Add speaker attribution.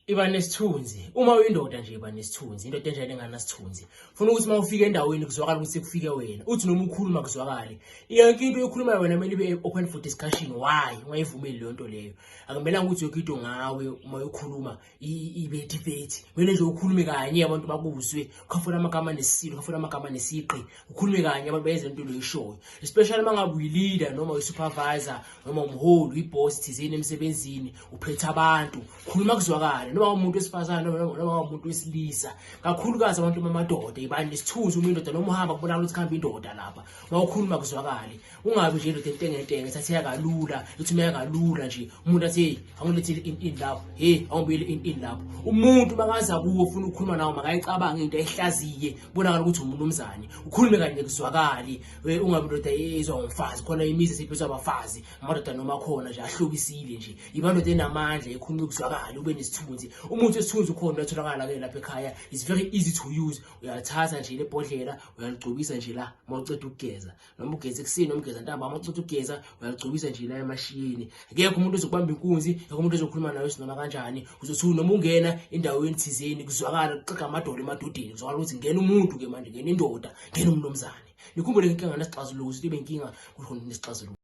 Speaker 1: Iba nesithunzi. Uma uyindoda nje iba nesithunzi, indoda enjani enganasithunzi. Ufuna ukuthi uma ufika endaweni kuzwakala ukuthi kufike wena. Uthi noma ukhuluma kuzwakale. Yonke into oyikhulumayo wena kumele ibe open for discussion. Why? Ungayivumeli leyo nto leyo. Akumelanga ukuthi yonke into ngawe uma ukhuluma ibe debate. Kumele nje ukhulume kanye abantu bakuzwe. Ukhafuna amagama nesilo, ukhafuna amagama nesiqi. Ukhulume kanye abantu bayenze into loyishoyo. Especially mangabe uyi-leader noma uyi-supervisor noma umholi, uyi-boss thizeni emsebenzini, uphethe abantu. Khuluma kuzwakale. Noma umuntu wesifazane noma umuntu wesilisa, kakhulukazi abantu bamadoda ibani nesithunzi uma indoda noma uhamba kubonakala ukuthi khamba indoda lapha mawukhuluma kuzwakale. Ungabe nje indoda entengentenge thathe kalula uthumeka kalula nje umuntu athi hey angilethile in lapho, hey awubuyele in lapho. Umuntu bakaza kuwe ufuna ukukhuluma nawe makayicabange into ehlaziye bonakala ukuthi umuntu umzane ukhulume kanye kuzwakale. Ungabe indoda ezwa umfazi khona imizi siphezwa abafazi amadoda noma khona nje ahlobisile nje ibandoda enamandla ekhuluma kuzwakale ube nesithunzi. Umuntu wesithunzi ukhona uyatholakala ke lapha ekhaya, is very easy to use. Uyathatha nje lebhodlela uyaligcobisa nje la mawuceda ukugeza noma ugeze ekuseni noma ugeza ntamba mawuceda ukugeza uyaligcobisa nje la emashiyini. Akekho umuntu ozokubamba inkunzi, akekho umuntu ozokhuluma nawe noma kanjani. Uzothi noma ungena endaweni thizeni kuzwakala kuxega amadolo emadodeni kuzwakala ukuthi ngena umuntu ke manje ngena indoda ngena umuntu omzane. Nikhumbule inkinga nesixazululo ukuthi ibe inkinga kukhona nesixazululo.